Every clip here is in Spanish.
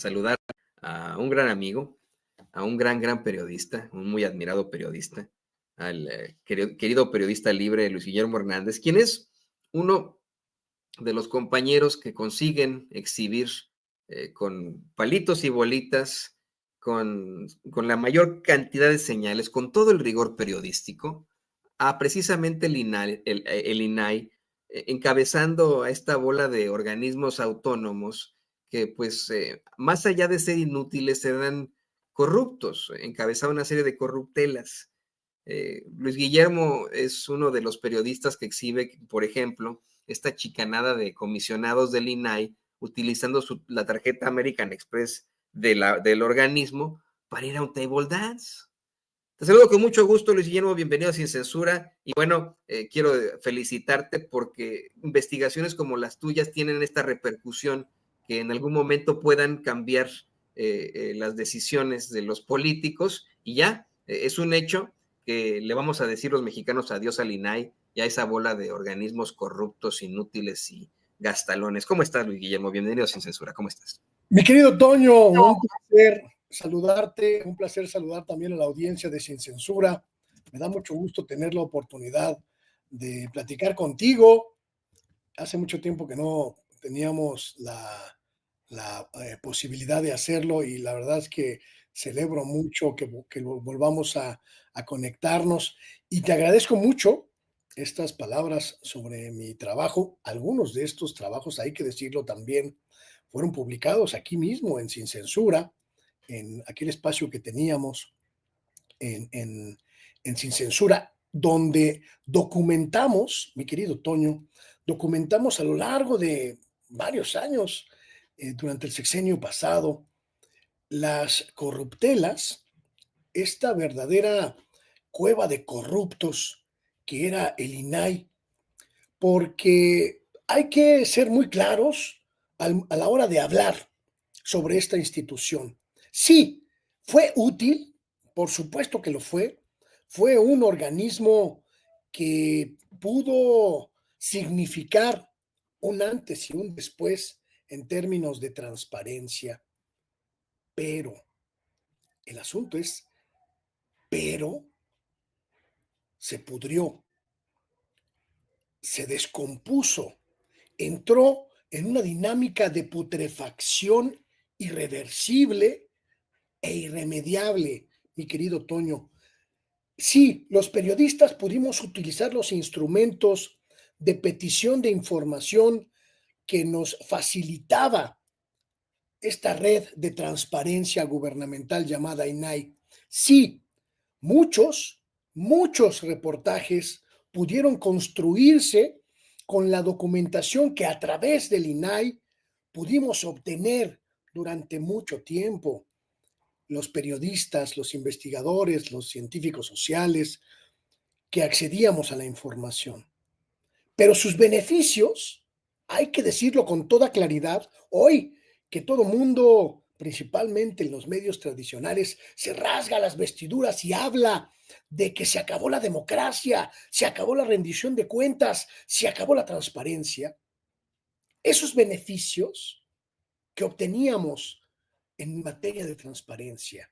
saludar a un gran amigo, a un gran periodista, un muy admirado periodista, al querido periodista libre Luis Guillermo Hernández, quien es uno de los compañeros que consiguen exhibir con palitos y bolitas, con la mayor cantidad de señales, con todo el rigor periodístico, a precisamente el INAI, encabezando a esta bola de organismos autónomos que, pues, más allá de ser inútiles, eran corruptos, encabezaba una serie de corruptelas. Luis Guillermo es uno de los periodistas que exhibe, por ejemplo, esta chicanada de comisionados del INAI utilizando la tarjeta American Express del organismo para ir a un table dance. Te saludo con mucho gusto, Luis Guillermo, bienvenido a Sin Censura. Y bueno, quiero felicitarte porque investigaciones como las tuyas tienen esta repercusión que en algún momento puedan cambiar las decisiones de los políticos y ya, es un hecho que le vamos a decir los mexicanos adiós al INAI y a esa bola de organismos corruptos, inútiles y gastalones. ¿Cómo estás, Luis Guillermo? Bienvenido a Sin Censura, ¿cómo estás? Mi querido Toño, un placer saludarte, un placer saludar también a la audiencia de Sin Censura. Me da mucho gusto tener la oportunidad de platicar contigo. Hace mucho tiempo que no teníamos la posibilidad de hacerlo y la verdad es que celebro mucho que volvamos a conectarnos y te agradezco mucho estas palabras sobre mi trabajo. Algunos de estos trabajos, hay que decirlo también, fueron publicados aquí mismo en Sin Censura, en aquel espacio que teníamos en Sin Censura, donde documentamos, mi querido Toño, documentamos a lo largo de varios años, durante el sexenio pasado, las corruptelas, esta verdadera cueva de corruptos que era el INAI, porque hay que ser muy claros a la hora de hablar sobre esta institución. Sí, fue útil, por supuesto que lo fue un organismo que pudo significar un antes y un después en términos de transparencia, pero el asunto es, pero se pudrió, se descompuso, entró en una dinámica de putrefacción irreversible e irremediable, mi querido Toño. Sí, los periodistas pudimos utilizar los instrumentos de petición de información que nos facilitaba esta red de transparencia gubernamental llamada INAI. Sí, muchos reportajes pudieron construirse con la documentación que a través del INAI pudimos obtener durante mucho tiempo. Los periodistas, los investigadores, los científicos sociales, que accedíamos a la información. Pero sus beneficios, hay que decirlo con toda claridad, hoy que todo mundo, principalmente en los medios tradicionales, se rasga las vestiduras y habla de que se acabó la democracia, se acabó la rendición de cuentas, se acabó la transparencia. Esos beneficios que obteníamos en materia de transparencia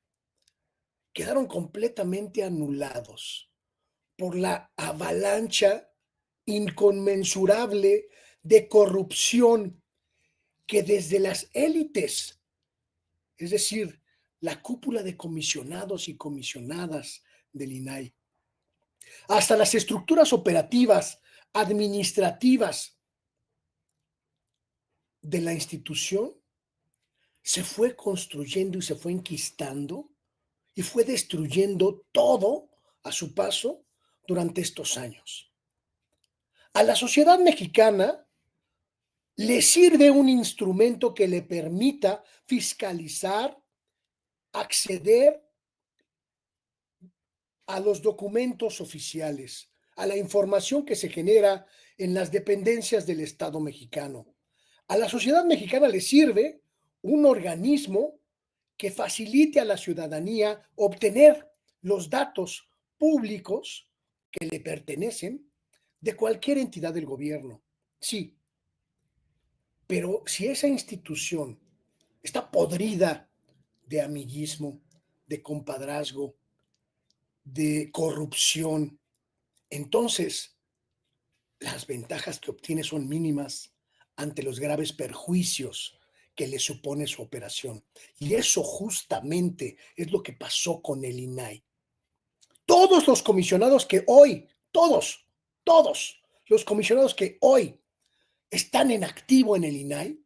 quedaron completamente anulados por la avalancha inconmensurable de corrupción que desde las élites, es decir, la cúpula de comisionados y comisionadas del INAI, hasta las estructuras operativas, administrativas de la institución, se fue construyendo y se fue enquistando y fue destruyendo todo a su paso durante estos años. A la sociedad mexicana le sirve un instrumento que le permita fiscalizar, acceder a los documentos oficiales, a la información que se genera en las dependencias del Estado mexicano. A la sociedad mexicana le sirve un organismo que facilite a la ciudadanía obtener los datos públicos que le pertenecen de cualquier entidad del gobierno. Sí, pero si esa institución está podrida de amiguismo, de compadrazgo, de corrupción. Entonces, las ventajas que obtiene son mínimas ante los graves perjuicios que le supone su operación. Y eso justamente es lo que pasó con el INAI. Todos los comisionados que hoy, todos los comisionados que hoy están en activo en el INAI,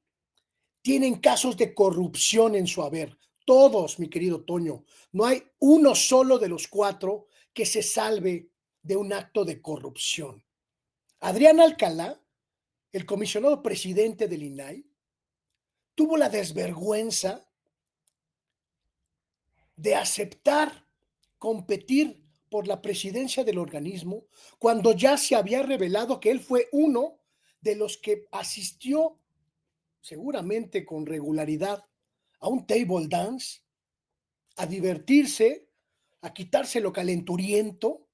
tienen casos de corrupción en su haber. Todos, mi querido Toño. No hay uno solo de los 4 que se salve de un acto de corrupción. Adrián Alcalá, el comisionado presidente del INAI, tuvo la desvergüenza de aceptar competir por la presidencia del organismo cuando ya se había revelado que él fue uno de los que asistió seguramente con regularidad a un table dance, a divertirse, a quitarse lo calenturiento,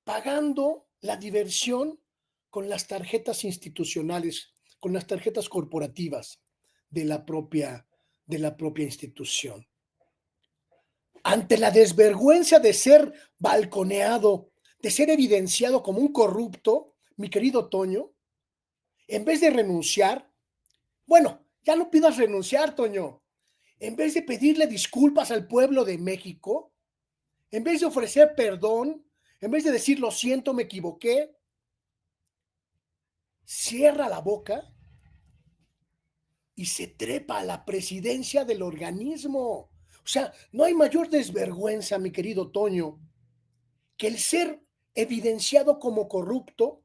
pagando la diversión con las tarjetas institucionales, con las tarjetas corporativas de de la propia institución. Ante la desvergüenza de ser balconeado, de ser evidenciado como un corrupto, mi querido Toño, en vez de renunciar, bueno, ya no pidas renunciar, Toño. En vez de pedirle disculpas al pueblo de México, en vez de ofrecer perdón, en vez de decir lo siento, me equivoqué, cierra la boca y se trepa a la presidencia del organismo. O sea, no hay mayor desvergüenza, mi querido Toño, que el ser evidenciado como corrupto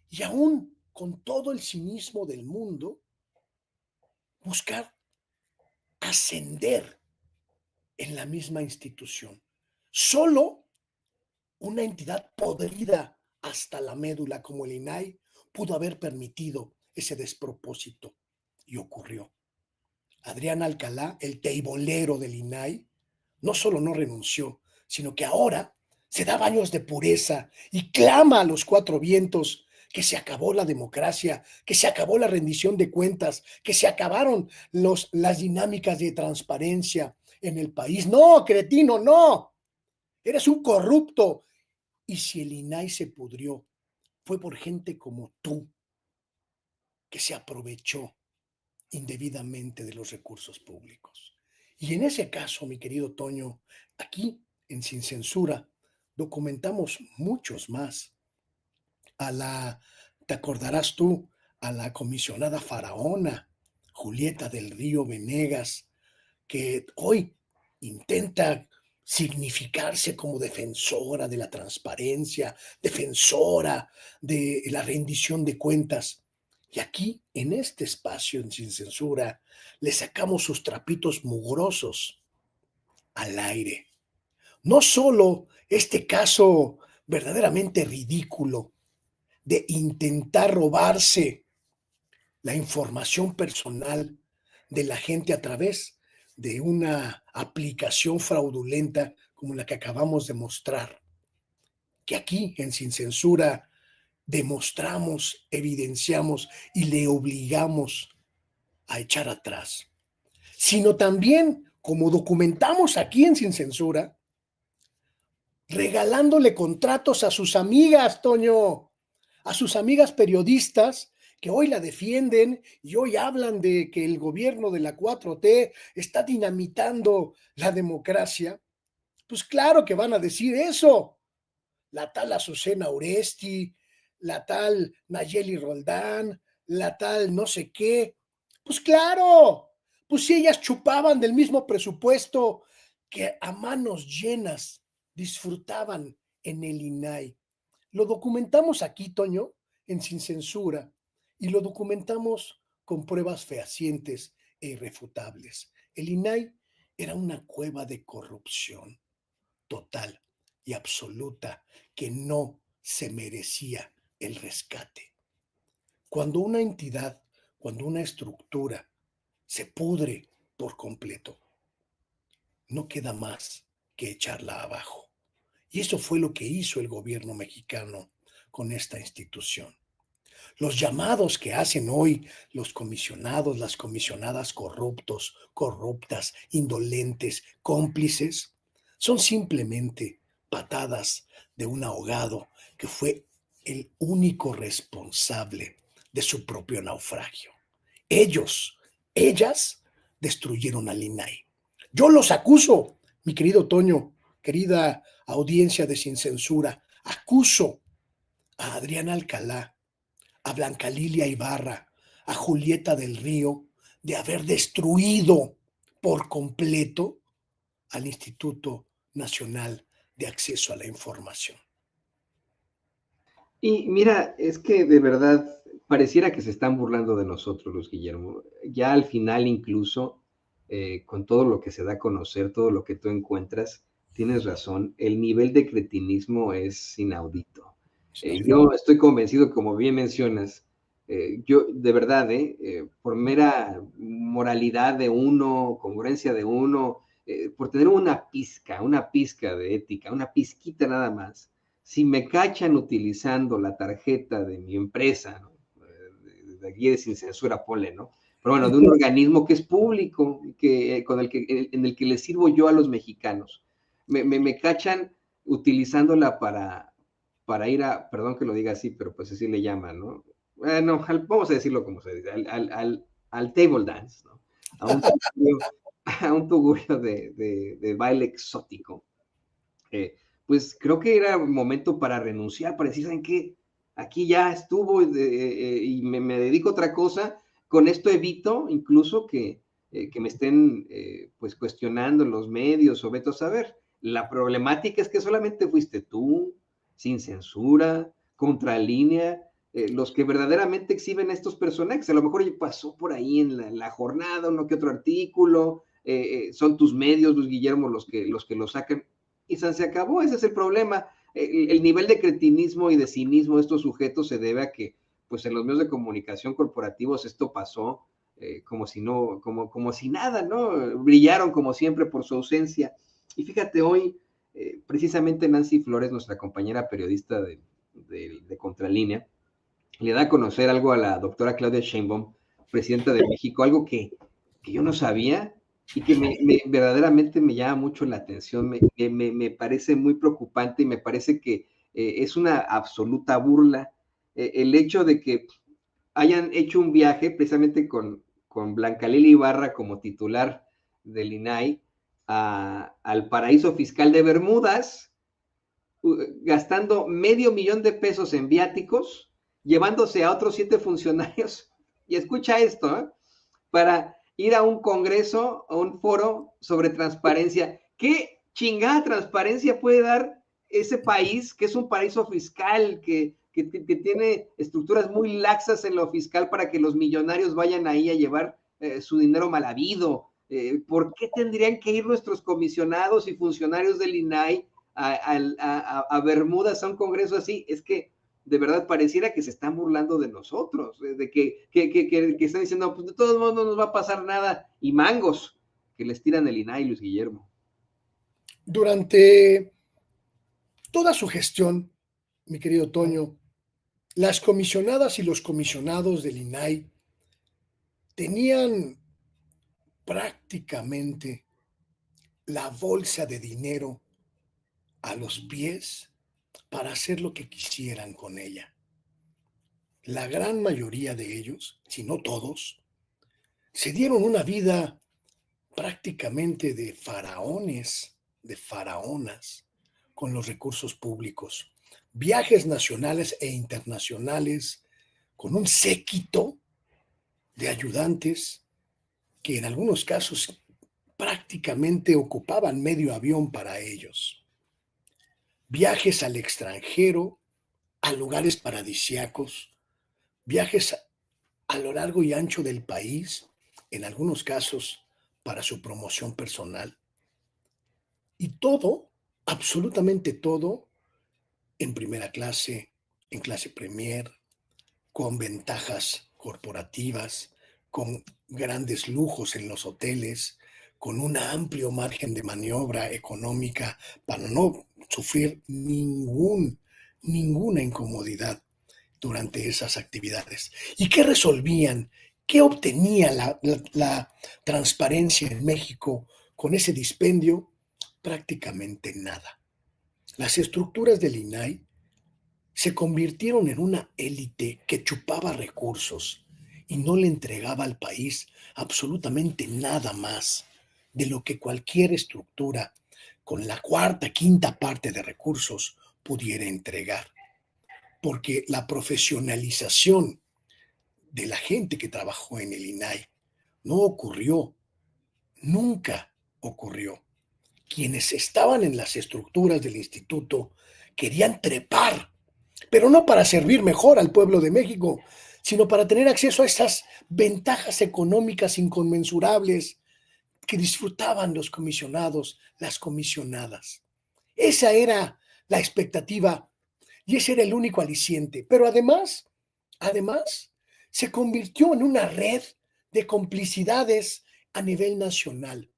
y aún con todo el cinismo del mundo, buscar ascender en la misma institución. Solo una entidad podrida hasta la médula como el INAI pudo haber permitido ese despropósito y ocurrió. Adrián Alcalá, el teibolero del INAI, no solo no renunció, sino que ahora se da baños de pureza y clama a los 4 vientos que se acabó la democracia, que se acabó la rendición de cuentas, que se acabaron las dinámicas de transparencia en el país. No, cretino, no. Eres un corrupto. Y si el INAI se pudrió, fue por gente como tú que se aprovechó indebidamente de los recursos públicos. Y en ese caso, mi querido Toño, aquí en Sin Censura documentamos muchos más. A la, te acordarás tú, a la comisionada faraona, Julieta del Río Venegas, que hoy intenta significarse como defensora de la transparencia, defensora de la rendición de cuentas. Y aquí, en este espacio, en Sin Censura, le sacamos sus trapitos mugrosos al aire. No solo este caso verdaderamente ridículo de intentar robarse la información personal de la gente a través de una aplicación fraudulenta como la que acabamos de mostrar, que aquí en Sin Censura demostramos, evidenciamos y le obligamos a echar atrás, sino también, como documentamos aquí en Sin Censura, regalándole contratos a sus amigas, Toño, a sus amigas periodistas que hoy la defienden y hoy hablan de que el gobierno de la 4T está dinamitando la democracia. Pues claro que van a decir eso. La tal Azucena Oresti, la tal Nayeli Roldán, la tal no sé qué. Pues claro, pues si ellas chupaban del mismo presupuesto que a manos llenas disfrutaban en el INAI. Lo documentamos aquí, Toño, en Sin Censura, y lo documentamos con pruebas fehacientes e irrefutables. El INAI era una cueva de corrupción total y absoluta que no se merecía el rescate. Cuando una entidad, cuando una estructura se pudre por completo, no queda más que echarla abajo. Y eso fue lo que hizo el gobierno mexicano con esta institución. Los llamados que hacen hoy los comisionados, las comisionadas corruptos, corruptas, indolentes, cómplices, son simplemente patadas de un ahogado que fue el único responsable de su propio naufragio. Ellos, ellas, destruyeron al INAI. Yo los acuso, mi querido Toño, querida audiencia de Sin Censura, acuso a Adriana Alcalá, a Blanca Lilia Ibarra, a Julieta del Río, de haber destruido por completo al Instituto Nacional de Acceso a la Información. Y mira, es que de verdad pareciera que se están burlando de nosotros, Luis Guillermo. Ya al final incluso, con todo lo que se da a conocer, todo lo que tú encuentras, tienes razón, el nivel de cretinismo es inaudito. Yo estoy convencido, como bien mencionas, yo de verdad, por mera moralidad de uno, congruencia de uno, por tener una pizca de ética, una pizquita nada más, si me cachan utilizando la tarjeta de mi empresa, ¿no? De aquí de Sin Censura, ponle, ¿no? Pero bueno, de un organismo que es público, en el que les sirvo yo a los mexicanos. Me cachan utilizándola para ir a, perdón que lo diga así, pero pues así le llaman, ¿no? Bueno, vamos a decirlo como se dice, al table dance, ¿no? A un tugurio de baile exótico. Pues creo que era momento para renunciar, para decir, ¿saben qué? Aquí ya estuvo y me dedico a otra cosa. Con esto evito incluso que me estén pues cuestionando los medios o veto a saber. La problemática es que solamente fuiste tú, Sin Censura, Contralínea, los que verdaderamente exhiben a estos personajes. A lo mejor pasó por ahí en la jornada uno que otro artículo, son tus medios, Luis Guillermo, los que lo sacan y se acabó. Ese es el problema. El nivel de cretinismo y de cinismo de estos sujetos se debe a que, pues en los medios de comunicación corporativos esto pasó como si no, como si nada, ¿no? Brillaron como siempre por su ausencia. Y fíjate, hoy, precisamente Nancy Flores, nuestra compañera periodista de Contralínea, le da a conocer algo a la doctora Claudia Sheinbaum, presidenta de México, algo que yo no sabía y que verdaderamente me llama mucho la atención, me parece muy preocupante y me parece que es una absoluta burla el hecho de que hayan hecho un viaje precisamente con Blanca Lili Ibarra como titular del INAI al paraíso fiscal de Bermudas, gastando $500,000 en viáticos, llevándose a otros 7 funcionarios, y escucha esto, para ir a un congreso, a un foro sobre transparencia. ¿Qué chingada transparencia puede dar ese país, que es un paraíso fiscal, que tiene estructuras muy laxas en lo fiscal para que los millonarios vayan ahí a llevar su dinero mal habido? ¿Por qué tendrían que ir nuestros comisionados y funcionarios del INAI a Bermudas a un congreso así? Es que de verdad pareciera que se están burlando de nosotros, de que están diciendo, pues de todos modos no nos va a pasar nada, y mangos que les tiran el INAI, Luis Guillermo. Durante toda su gestión, mi querido Toño, las comisionadas y los comisionados del INAI tenían prácticamente la bolsa de dinero a los pies para hacer lo que quisieran con ella. La gran mayoría de ellos, si no todos, se dieron una vida prácticamente de faraones, de faraonas, con los recursos públicos. Viajes nacionales e internacionales con un séquito de ayudantes que en algunos casos prácticamente ocupaban medio avión para ellos. Viajes al extranjero, a lugares paradisíacos, viajes a lo largo y ancho del país, en algunos casos para su promoción personal. Y todo, absolutamente todo, en primera clase, en clase premier, con ventajas corporativas, con grandes lujos en los hoteles, con un amplio margen de maniobra económica para no sufrir ninguna incomodidad durante esas actividades. ¿Y qué resolvían? ¿Qué obtenía la transparencia en México con ese dispendio? Prácticamente nada. Las estructuras del INAI se convirtieron en una élite que chupaba recursos y no le entregaba al país absolutamente nada más de lo que cualquier estructura con la cuarta, quinta parte de recursos pudiera entregar. Porque la profesionalización de la gente que trabajó en el INAI no ocurrió, nunca ocurrió. Quienes estaban en las estructuras del instituto querían trepar, pero no para servir mejor al pueblo de México, sino para tener acceso a esas ventajas económicas inconmensurables que disfrutaban los comisionados, las comisionadas. Esa era la expectativa y ese era el único aliciente. Pero además, se convirtió en una red de complicidades a nivel nacional.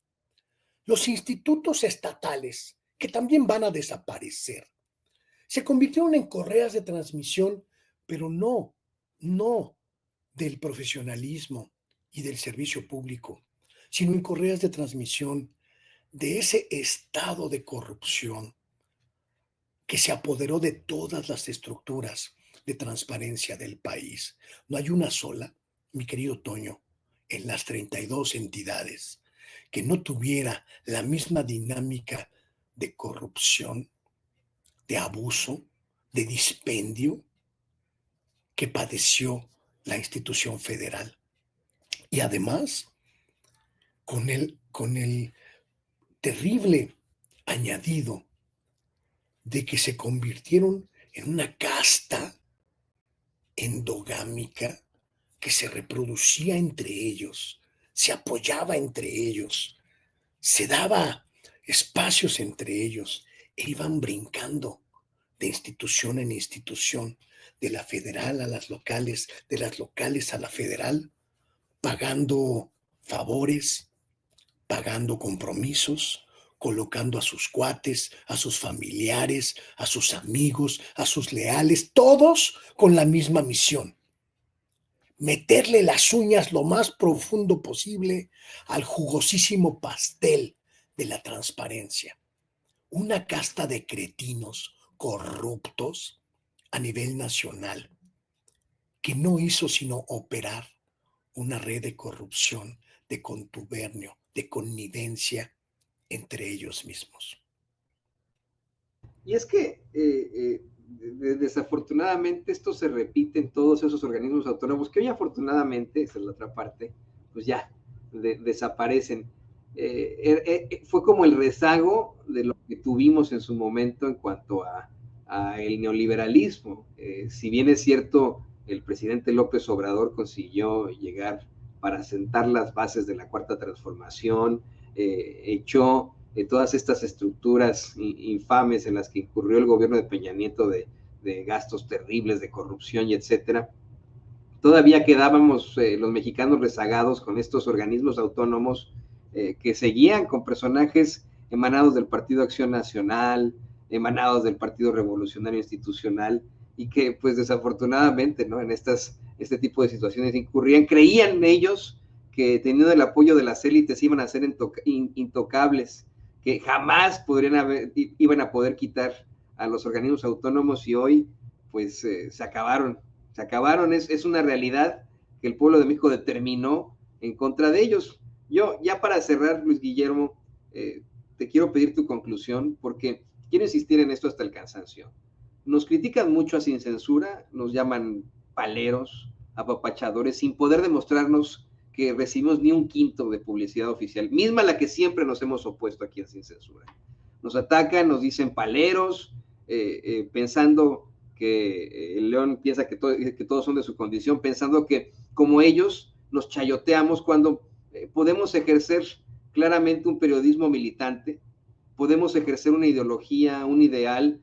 Los institutos estatales, que también van a desaparecer, se convirtieron en correas de transmisión, pero no del profesionalismo y del servicio público, sino en correas de transmisión de ese estado de corrupción que se apoderó de todas las estructuras de transparencia del país. No hay una sola, mi querido Toño, en las 32 entidades que no tuviera la misma dinámica de corrupción, de abuso, de dispendio que padeció la institución federal. Y además, con el terrible añadido de que se convirtieron en una casta endogámica que se reproducía entre ellos, se apoyaba entre ellos, se daba espacios entre ellos e iban brincando de institución en institución, de la federal a las locales, de las locales a la federal, pagando favores, pagando compromisos, colocando a sus cuates, a sus familiares, a sus amigos, a sus leales, todos con la misma misión: meterle las uñas lo más profundo posible al jugosísimo pastel de la transparencia. Una casta de cretinos corruptos a nivel nacional que no hizo sino operar una red de corrupción, de contubernio, de connivencia entre ellos mismos. Y es que desafortunadamente esto se repite en todos esos organismos autónomos que hoy afortunadamente, esa es la otra parte, pues ya desaparecen. Fue como el rezago de lo que tuvimos en su momento en cuanto a el neoliberalismo. Si bien es cierto, el presidente López Obrador consiguió llegar para sentar las bases de la Cuarta Transformación, echó todas estas estructuras infames en las que incurrió el gobierno de Peña Nieto de gastos terribles, de corrupción y etcétera. Todavía quedábamos los mexicanos rezagados con estos organismos autónomos que seguían con personajes emanados del Partido Acción Nacional, emanados del Partido Revolucionario Institucional, y que pues desafortunadamente, ¿no?, en este tipo de situaciones incurrían, creían ellos que teniendo el apoyo de las élites iban a ser intocables, que jamás iban a poder quitar a los organismos autónomos, y hoy pues se acabaron, es una realidad que el pueblo de México determinó en contra de ellos. Yo, ya para cerrar, Luis Guillermo, te quiero pedir tu conclusión, porque quiero insistir en esto hasta el cansancio. Nos critican mucho a Sin Censura, nos llaman paleros, apapachadores, sin poder demostrarnos que recibimos ni un quinto de publicidad oficial, misma a la que siempre nos hemos opuesto aquí en Sin Censura. Nos atacan, nos dicen paleros, pensando que el león piensa que todos son de su condición, pensando que como ellos nos chayoteamos cuando podemos ejercer claramente un periodismo militante, podemos ejercer una ideología, un ideal,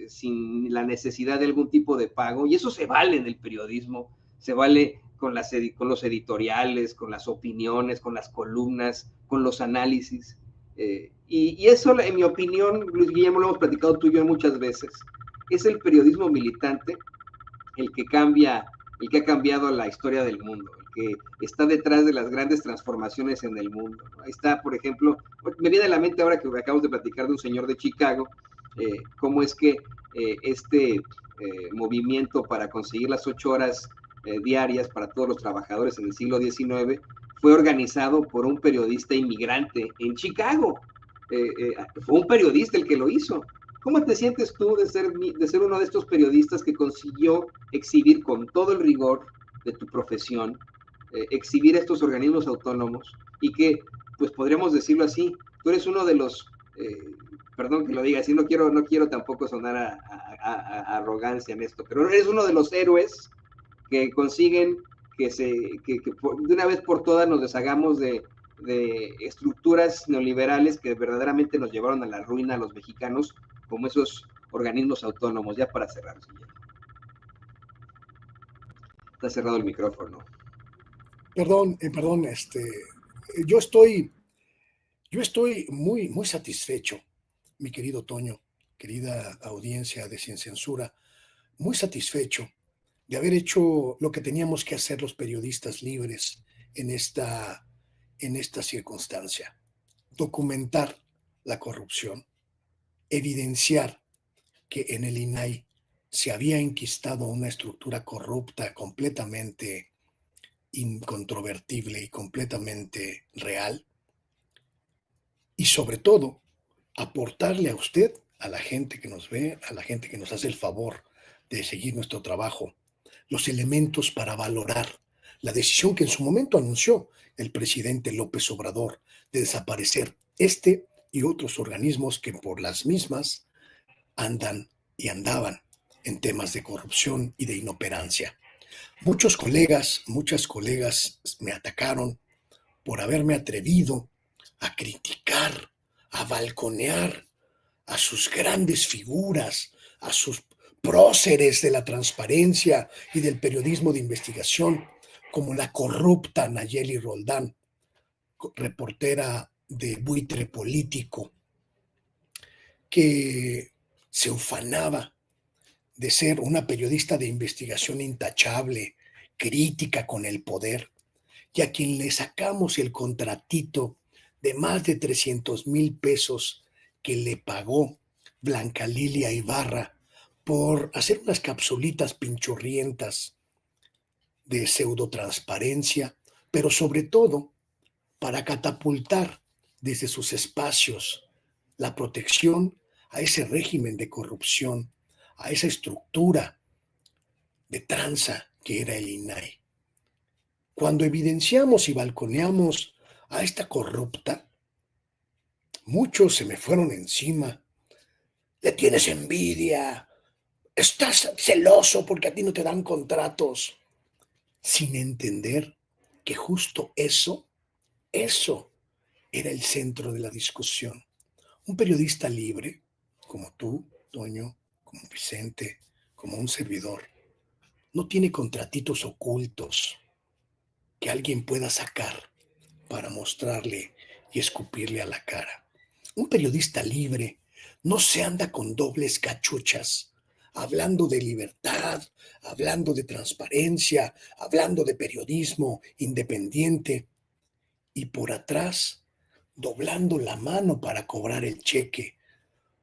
sin la necesidad de algún tipo de pago, y eso se vale en el periodismo, se vale con los editoriales, con las opiniones, con las columnas, con los análisis, y eso, en mi opinión, Luis Guillermo, lo hemos platicado tú y yo muchas veces, es el periodismo militante el que cambia, el que ha cambiado la historia del mundo, el que está detrás de las grandes transformaciones en el mundo. Ahí está, por ejemplo, me viene a la mente ahora que acabamos de platicar de un señor de Chicago, cómo es que este movimiento para conseguir las 8 horas diarias para todos los trabajadores en el siglo XIX fue organizado por un periodista inmigrante en Chicago. Fue un periodista el que lo hizo. ¿Cómo te sientes tú de ser uno de estos periodistas que consiguió exhibir con todo el rigor de tu profesión, exhibir estos organismos autónomos y que, pues podríamos decirlo así, tú eres uno de los, perdón que lo diga así, no quiero tampoco sonar a arrogancia en esto, pero eres uno de los héroes que consiguen que de una vez por todas nos deshagamos de estructuras neoliberales que verdaderamente nos llevaron a la ruina a los mexicanos, como esos organismos autónomos. Ya para cerrar, señor. Está cerrado el micrófono. Perdón, yo estoy muy, muy satisfecho, mi querido Toño, querida audiencia de Sin Censura, muy satisfecho de haber hecho lo que teníamos que hacer los periodistas libres en esta circunstancia: documentar la corrupción, evidenciar que en el INAI se había enquistado una estructura corrupta completamente incontrovertible y completamente real, y sobre todo aportarle a usted, a la gente que nos ve, a la gente que nos hace el favor de seguir nuestro trabajo, los elementos para valorar la decisión que en su momento anunció el presidente López Obrador de desaparecer este y otros organismos que por las mismas andan y andaban en temas de corrupción y de inoperancia. Muchas colegas me atacaron por haberme atrevido a criticar, a balconear a sus grandes figuras, a sus próceres de la transparencia y del periodismo de investigación, como la corrupta Nayeli Roldán, reportera de Buitre Político, que se ufanaba de ser una periodista de investigación intachable, crítica con el poder, y a quien le sacamos el contratito de más de 300,000 pesos que le pagó Blanca Lilia Ibarra por hacer unas capsulitas pinchurrientas de pseudotransparencia, pero sobre todo para catapultar desde sus espacios la protección a ese régimen de corrupción, a esa estructura de tranza que era el INAI. Cuando evidenciamos y balconeamos a esta corrupta, muchos se me fueron encima. Le tienes envidia, estás celoso porque a ti no te dan contratos, sin entender que justo eso era el centro de la discusión. Un periodista libre, como tú, Toño, como Vicente, como un servidor, no tiene contratitos ocultos que alguien pueda sacar para mostrarle y escupirle a la cara. Un periodista libre no se anda con dobles cachuchas, hablando de libertad, hablando de transparencia, hablando de periodismo independiente y por atrás doblando la mano para cobrar el cheque,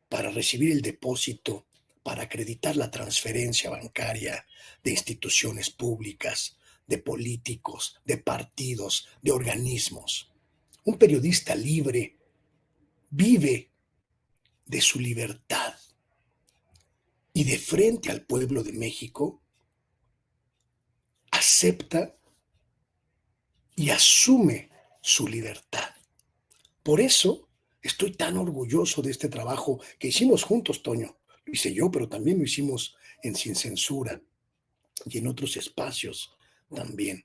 para recibir el depósito, para acreditar la transferencia bancaria de instituciones públicas, de políticos, de partidos, de organismos. Un periodista libre vive de su libertad y de frente al pueblo de México acepta y asume su libertad. Por eso estoy tan orgulloso de este trabajo que hicimos juntos, Toño. Lo hice yo, pero también lo hicimos en Sin Censura y en otros espacios también,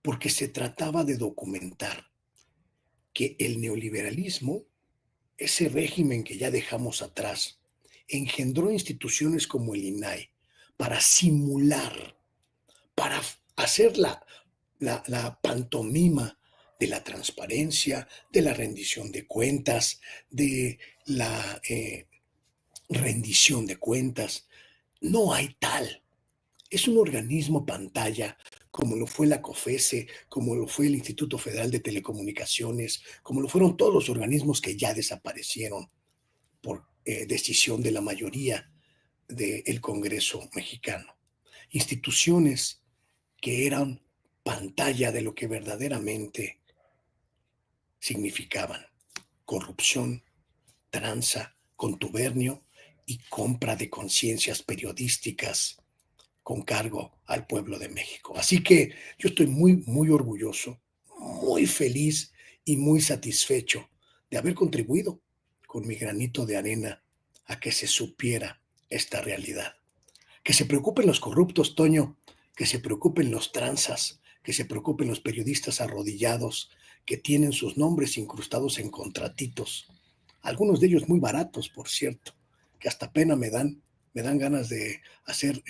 porque se trataba de documentar que el neoliberalismo, ese régimen que ya dejamos atrás, engendró instituciones como el INAI para simular, para hacer la pantomima de la transparencia, de la rendición de cuentas, de la rendición de cuentas. No hay tal. es un organismo pantalla, como lo fue la COFESE, como lo fue el Instituto Federal de Telecomunicaciones, como lo fueron todos los organismos que ya desaparecieron por decisión de la mayoría del Congreso mexicano. Instituciones que eran pantalla de lo que verdaderamente significaban: corrupción, tranza, contubernio y compra de conciencias periodísticas con cargo al pueblo de México. Así que yo estoy muy orgulloso, muy feliz y muy satisfecho de haber contribuido con mi granito de arena a que se supiera esta realidad. Que se preocupen los corruptos, Toño, que se preocupen los tranzas, que se preocupen los periodistas arrodillados que tienen sus nombres incrustados en contratitos, algunos de ellos muy baratos, por cierto, que hasta pena me dan ganas de hacer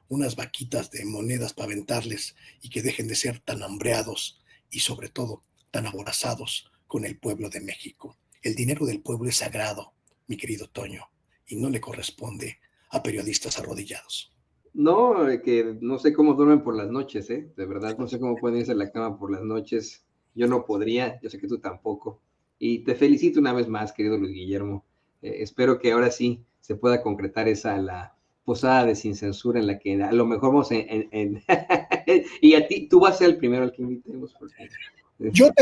unas vaquitas de monedas para aventarles y que dejen de ser tan hambreados y sobre todo tan aborazados con el pueblo de México. El dinero del pueblo es sagrado, mi querido Toño, y no le corresponde a periodistas arrodillados. No, que no sé cómo duermen por las noches, ¿eh? De verdad, no sé cómo pueden irse a la cama por las noches. Yo no podría, yo sé que tú tampoco. Y te felicito una vez más, querido Luis Guillermo. Espero que ahora sí se pueda concretar la posada de Sin Censura en la que a lo mejor vamos y a ti, tú vas a ser el primero al que invitemos. Porque... Yo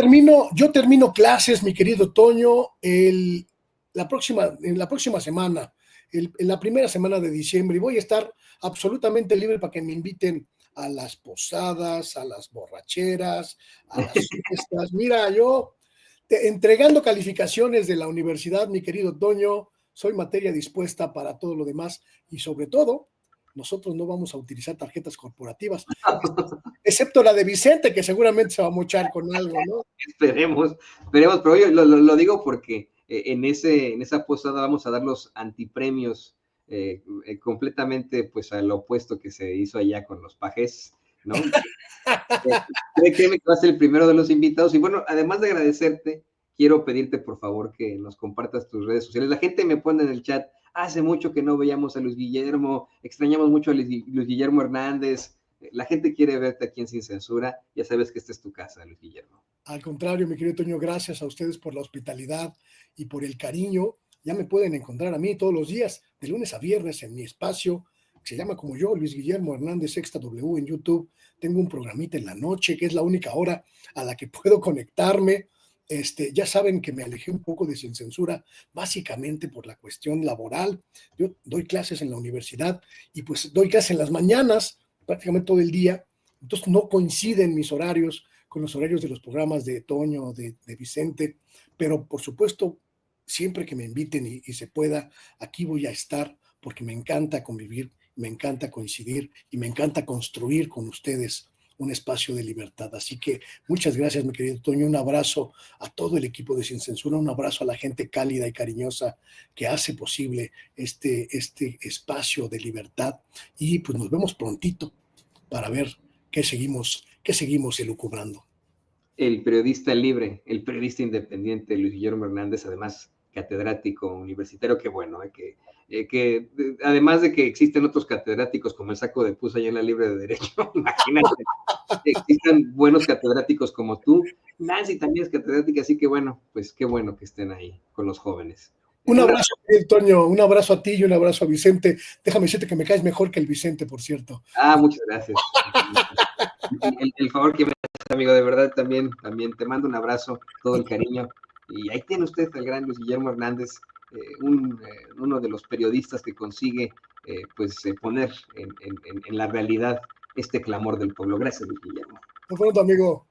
termino clases, mi querido Toño, la próxima semana, en la primera semana de diciembre, y voy a estar absolutamente libre para que me inviten a las posadas, a las borracheras, a las fiestas. Mira, yo entregando calificaciones de la universidad, mi querido Toño, soy materia dispuesta para todo lo demás y sobre todo, nosotros no vamos a utilizar tarjetas corporativas, excepto la de Vicente, que seguramente se va a mochar con algo, ¿no? Esperemos, pero yo lo digo porque en esa posada vamos a dar los antipremios completamente pues al opuesto que se hizo allá con los pajes, ¿no? Créeme que va a ser el primero de los invitados y bueno, además de agradecerte, quiero pedirte por favor que nos compartas tus redes sociales. La gente me pone en el chat, hace mucho que no veíamos a Luis Guillermo, extrañamos mucho a Luis Guillermo Hernández. La gente quiere verte aquí en Sin Censura, ya sabes que esta es tu casa, Luis Guillermo. Al contrario, mi querido Toño, gracias a ustedes por la hospitalidad y por el cariño. Ya me pueden encontrar a mí todos los días, de lunes a viernes, en mi espacio, que se llama como yo, Luis Guillermo Hernández Sexta W en YouTube. Tengo un programita en la noche, que es la única hora a la que puedo conectarme. Ya saben que me alejé un poco de Sin Censura, básicamente por la cuestión laboral. Yo doy clases en la universidad y pues doy clases en las mañanas, prácticamente todo el día. Entonces no coinciden mis horarios con los horarios de los programas de Toño, de Vicente, pero por supuesto, siempre que me inviten y se pueda, aquí voy a estar porque me encanta convivir, me encanta coincidir y me encanta construir con ustedes un espacio de libertad. Así que muchas gracias, mi querido Toño, un abrazo a todo el equipo de Sin Censura, un abrazo a la gente cálida y cariñosa que hace posible este espacio de libertad y pues nos vemos prontito para ver qué seguimos elucubrando. El periodista libre, el periodista independiente, Luis Guillermo Hernández, además catedrático universitario, qué bueno, que además de que existen otros catedráticos como el saco de pus allá en la Libre de Derecho, imagínate, existan buenos catedráticos como tú. Nancy también es catedrática, así que bueno, pues qué bueno que estén ahí con los jóvenes. Un abrazo, Toño, un abrazo a ti y un abrazo a Vicente. Déjame decirte que me caes mejor que el Vicente, por cierto. Muchas gracias. El favor que me haces, amigo, de verdad también te mando un abrazo, todo el cariño. Y ahí tiene usted al gran Luis Guillermo Hernández, uno de los periodistas que consigue poner en la realidad este clamor del pueblo. Gracias, Luis Guillermo. Hasta pronto, amigo.